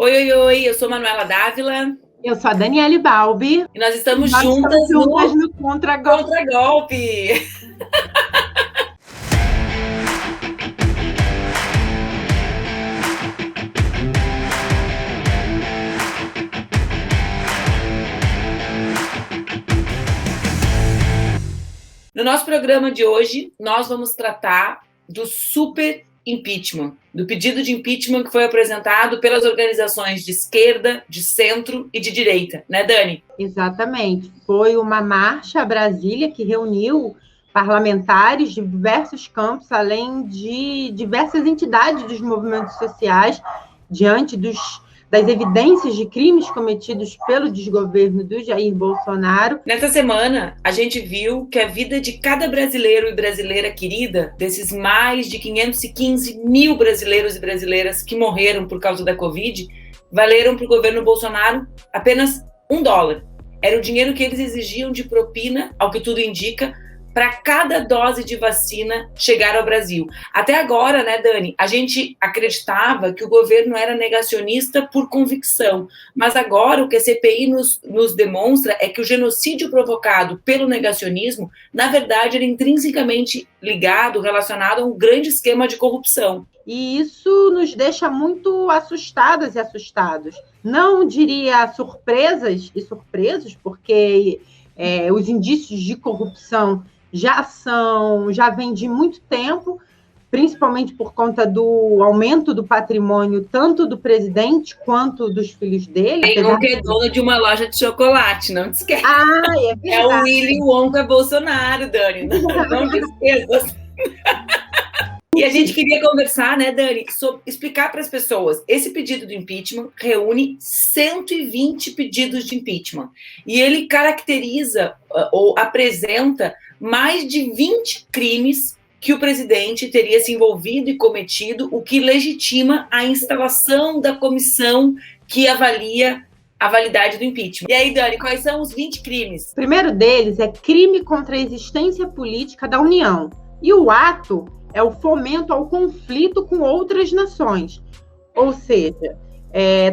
Oi, eu sou Manuela Dávila. Eu sou a Daniele Balbi. E nós estamos juntas no Contra-Golpe. Contra-Golpe. No nosso programa de hoje, nós vamos tratar do super impeachment, do pedido de impeachment que foi apresentado pelas organizações de esquerda, de centro e de direita, né, Dani? Exatamente. Foi uma marcha a Brasília que reuniu parlamentares de diversos campos, além de diversas entidades dos movimentos sociais, diante das evidências de crimes cometidos pelo desgoverno do Jair Bolsonaro. Nessa semana, a gente viu que a vida de cada brasileiro e brasileira querida, desses mais de 515 mil brasileiros e brasileiras que morreram por causa da Covid, valeram para o governo Bolsonaro apenas $1. Era o dinheiro que eles exigiam de propina, ao que tudo indica, para cada dose de vacina chegar ao Brasil. Até agora, né, Dani, a gente acreditava que o governo era negacionista por convicção, mas agora o que a CPI nos demonstra é que o genocídio provocado pelo negacionismo, na verdade, era intrinsecamente ligado, relacionado a um grande esquema de corrupção. E isso nos deixa muito assustadas e assustados. Não diria surpresas e surpresos, porque os indícios de corrupção já vem de muito tempo, principalmente por conta do aumento do patrimônio, tanto do presidente quanto dos filhos dele. Tem um que é dono de uma loja de chocolate, não te esquece. É verdade. É o Willy Wonka Bolsonaro, Dani, não te esqueças. E a gente queria conversar, né, Dani, sobre explicar para as pessoas. Esse pedido de impeachment reúne 120 pedidos de impeachment. E ele caracteriza ou apresenta mais de 20 crimes que o presidente teria se envolvido e cometido, o que legitima a instalação da comissão que avalia a validade do impeachment. E aí, Dani, quais são os 20 crimes? O primeiro deles é crime contra a existência política da União. E o ato é o fomento ao conflito com outras nações. Ou seja,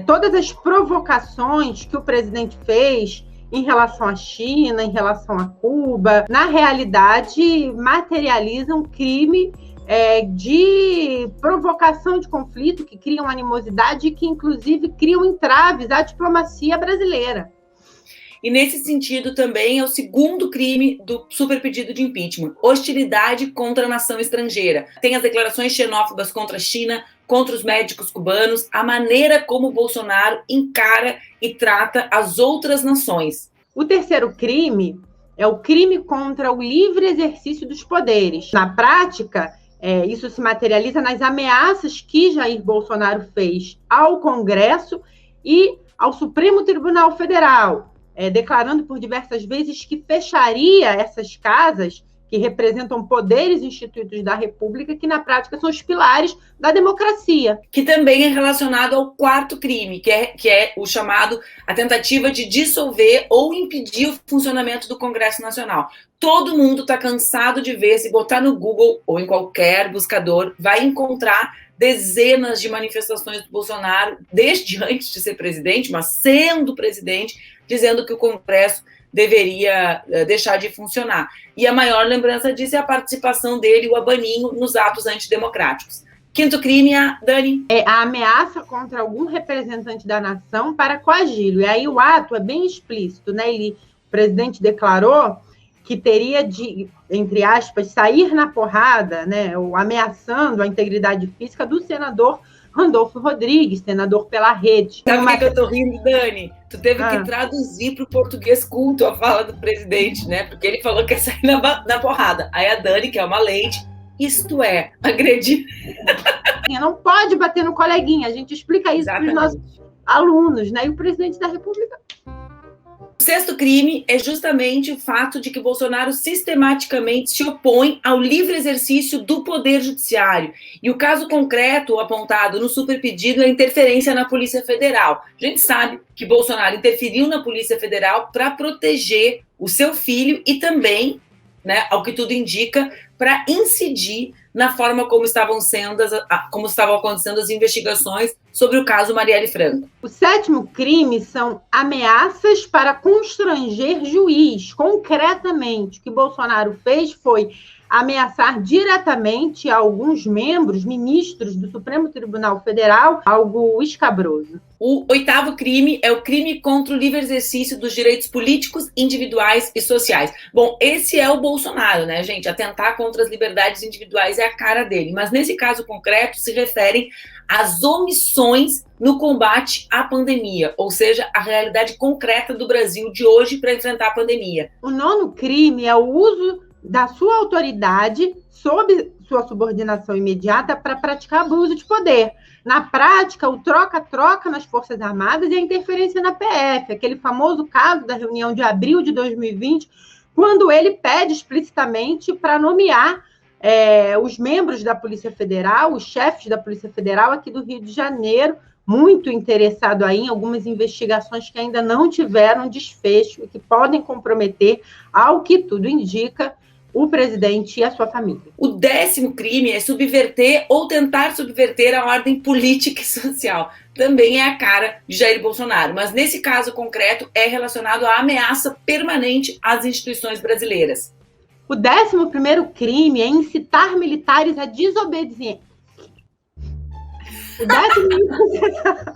todas as provocações que o presidente fez em relação à China, em relação a Cuba, na realidade, materializam crime de provocação de conflito, que criam animosidade e que, inclusive, criam entraves à diplomacia brasileira. E, nesse sentido, também é o segundo crime do super pedido de impeachment, hostilidade contra a nação estrangeira. Tem as declarações xenófobas contra a China, contra os médicos cubanos, a maneira como o Bolsonaro encara e trata as outras nações. O terceiro crime é o crime contra o livre exercício dos poderes. Na prática, isso se materializa nas ameaças que Jair Bolsonaro fez ao Congresso e ao Supremo Tribunal Federal, declarando por diversas vezes que fecharia essas casas que representam poderes instituídos da República, que na prática são os pilares da democracia. Que também é relacionado ao quarto crime, que é o chamado a tentativa de dissolver ou impedir o funcionamento do Congresso Nacional. Todo mundo está cansado de ver, se botar no Google ou em qualquer buscador, vai encontrar dezenas de manifestações do Bolsonaro, desde antes de ser presidente, mas sendo presidente, dizendo que o Congresso deveria deixar de funcionar. E a maior lembrança disso é a participação dele, o abaninho, nos atos antidemocráticos. Quinto crime, Dani? É a ameaça contra algum representante da nação para coagi-lo. E aí o ato é bem explícito, né? O presidente declarou que teria de, entre aspas, sair na porrada, né? Ou ameaçando a integridade física do senador Randolfo Rodrigues, senador pela Rede. Sabe por que eu tô rindo, Dani? Tu teve que traduzir para o português culto a fala do presidente, né? Porque ele falou que ia sair na porrada. Aí a Dani, que é uma lady, isto é, agredir. Não pode bater no coleguinha. A gente explica isso para os nossos alunos, né? E o presidente da República... O sexto crime é justamente o fato de que Bolsonaro sistematicamente se opõe ao livre exercício do poder judiciário. E o caso concreto apontado no superpedido é a interferência na Polícia Federal. A gente sabe que Bolsonaro interferiu na Polícia Federal para proteger o seu filho e também, né, ao que tudo indica, para incidir na forma como estavam acontecendo as investigações sobre o caso Marielle Franco. O 7º crime são ameaças para constranger juiz. Concretamente, o que Bolsonaro fez foi ameaçar diretamente alguns membros, ministros do Supremo Tribunal Federal, algo escabroso. O 8º crime é o crime contra o livre exercício dos direitos políticos, individuais e sociais. Bom, esse é o Bolsonaro, né, gente? Atentar contra as liberdades individuais é a cara dele. Mas nesse caso concreto se referem às omissões no combate à pandemia, ou seja, a realidade concreta do Brasil de hoje para enfrentar a pandemia. O 9º crime é o uso da sua autoridade sob sua subordinação imediata para praticar abuso de poder. Na prática, o troca-troca nas Forças Armadas e a interferência na PF, aquele famoso caso da reunião de abril de 2020, quando ele pede explicitamente para nomear os membros da Polícia Federal, os chefes da Polícia Federal aqui do Rio de Janeiro, muito interessado aí em algumas investigações que ainda não tiveram desfecho e que podem comprometer, ao que tudo indica, o presidente e a sua família. O 10º crime é subverter ou tentar subverter a ordem política e social. Também é a cara de Jair Bolsonaro, mas nesse caso concreto é relacionado à ameaça permanente às instituições brasileiras. O 11º crime é incitar militares à desobediência. O 10º...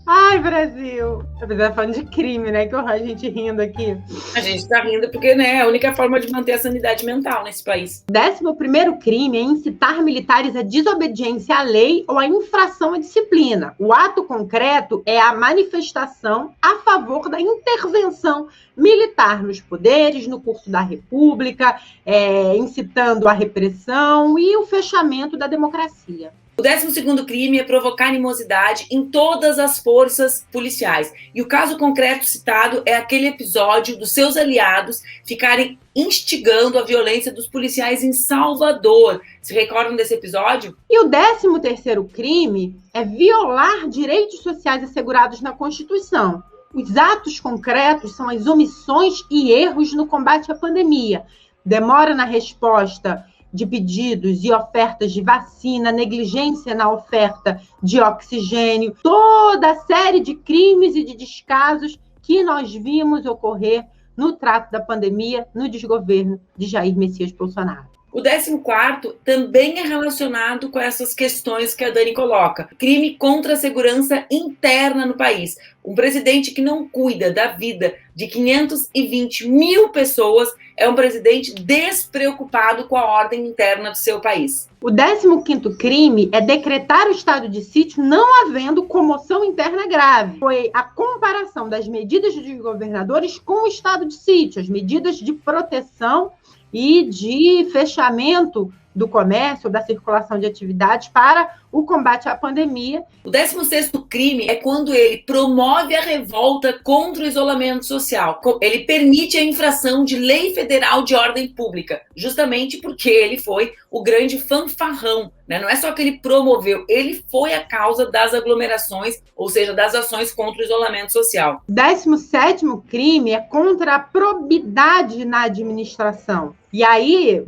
Ai, Brasil! Eu estava falando de crime, né? Que horror, a gente rindo aqui. A gente está rindo porque, né, é a única forma de manter a sanidade mental nesse país. O 11º crime é incitar militares à desobediência à lei ou à infração à disciplina. O ato concreto é a manifestação a favor da intervenção militar nos poderes, no curso da República, incitando a repressão e o fechamento da democracia. O 12º crime é provocar animosidade em todas as forças policiais. E o caso concreto citado é aquele episódio dos seus aliados ficarem instigando a violência dos policiais em Salvador. Se recordam desse episódio? E o 13º crime é violar direitos sociais assegurados na Constituição. Os atos concretos são as omissões e erros no combate à pandemia. Demora na resposta de pedidos e ofertas de vacina, negligência na oferta de oxigênio, toda a série de crimes e de descasos que nós vimos ocorrer no trato da pandemia, no desgoverno de Jair Messias Bolsonaro. O 14º também é relacionado com essas questões que a Dani coloca. Crime contra a segurança interna no país. Um presidente que não cuida da vida de 520 mil pessoas é um presidente despreocupado com a ordem interna do seu país. O 15º crime é decretar o estado de sítio não havendo comoção interna grave. Foi a comparação das medidas dos governadores com o estado de sítio, as medidas de proteção e de fechamento do comércio, da circulação de atividades para o combate à pandemia. O 16º crime é quando ele promove a revolta contra o isolamento social. Ele permite a infração de lei federal de ordem pública, justamente porque ele foi o grande fanfarrão, né? Não é só que ele promoveu, ele foi a causa das aglomerações, ou seja, das ações contra o isolamento social. O 17º crime é contra a probidade na administração. E aí,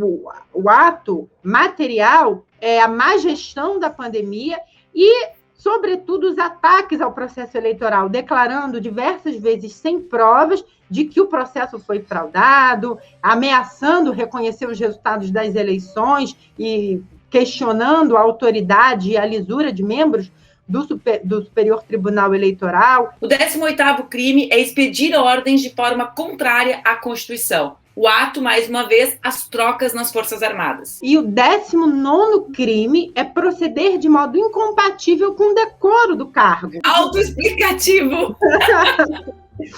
o ato material é a má gestão da pandemia e, sobretudo, os ataques ao processo eleitoral, declarando diversas vezes sem provas de que o processo foi fraudado, ameaçando reconhecer os resultados das eleições e questionando a autoridade e a lisura de membros do Superior Tribunal Eleitoral. O 18º crime é expedir ordens de forma contrária à Constituição. O ato, mais uma vez, as trocas nas Forças Armadas. E o 19º crime é proceder de modo incompatível com o decoro do cargo. Autoexplicativo!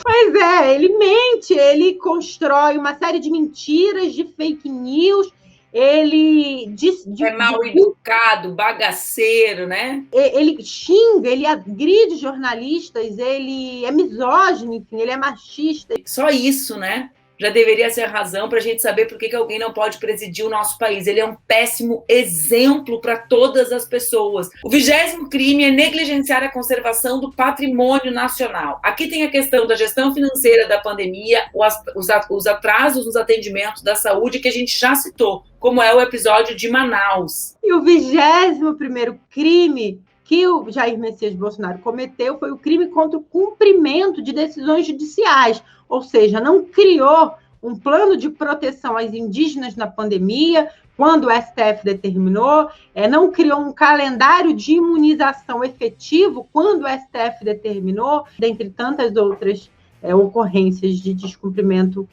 Pois é, ele mente, ele constrói uma série de mentiras, de fake news, ele é mal educado, bagaceiro, né? Ele xinga, ele agride jornalistas, ele é misógino, enfim, ele é machista. Só isso, né? já deveria ser a razão para a gente saber por que alguém não pode presidir o nosso país. Ele é um péssimo exemplo para todas as pessoas. O 20º crime é negligenciar a conservação do patrimônio nacional. Aqui tem a questão da gestão financeira da pandemia, os atrasos nos atendimentos da saúde que a gente já citou, como é o episódio de Manaus. E o 21º crime que o Jair Messias Bolsonaro cometeu foi o crime contra o cumprimento de decisões judiciais, ou seja, não criou um plano de proteção às indígenas na pandemia, quando o STF determinou, não criou um calendário de imunização efetivo, quando o STF determinou, dentre tantas outras ocorrências de descumprimento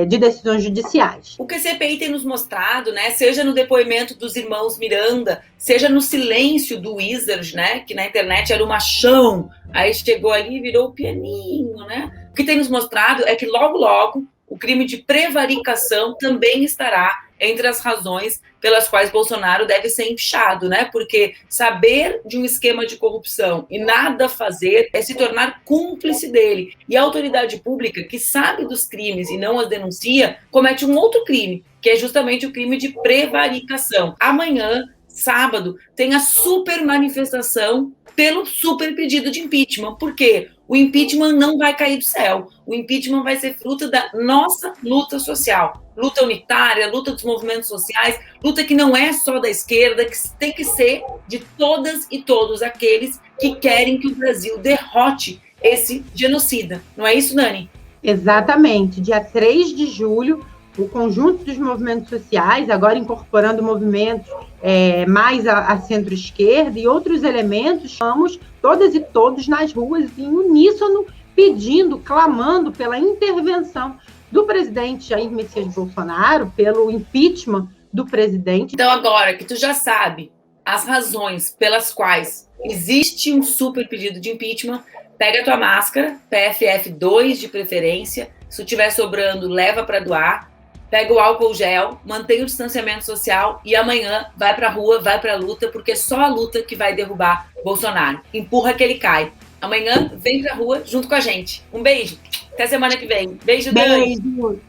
de decisões judiciais. O que a CPI tem nos mostrado, né, seja no depoimento dos irmãos Miranda, seja no silêncio do Wizard, né, que na internet era o machão, aí chegou ali e virou o pianinho, né? O que tem nos mostrado é que logo, logo, o crime de prevaricação também estará entre as razões pelas quais Bolsonaro deve ser empichado, né? Porque saber de um esquema de corrupção e nada fazer é se tornar cúmplice dele. E a autoridade pública, que sabe dos crimes e não as denuncia, comete um outro crime, que é justamente o crime de prevaricação. Amanhã, sábado, tem a super manifestação pelo super pedido de impeachment. Por quê? O impeachment não vai cair do céu. O impeachment vai ser fruto da nossa luta social. Luta unitária, luta dos movimentos sociais, luta que não é só da esquerda, que tem que ser de todas e todos aqueles que querem que o Brasil derrote esse genocida. Não é isso, Nani? Exatamente. Dia 3 de julho, o conjunto dos movimentos sociais, agora incorporando movimentos mais a centro-esquerda e outros elementos, estamos todas e todos nas ruas em uníssono, pedindo, clamando pela intervenção do presidente Jair Messias Bolsonaro, pelo impeachment do presidente. Então, agora que tu já sabe as razões pelas quais existe um super pedido de impeachment, pega a tua máscara, PFF2 de preferência, se estiver sobrando, leva para doar, pega o álcool gel, mantém o distanciamento social e amanhã vai para a rua, vai para a luta, porque é só a luta que vai derrubar Bolsonaro. Empurra que ele cai. Amanhã vem para a rua junto com a gente. Um beijo. Até semana que vem. Beijo, Dani. Beijo.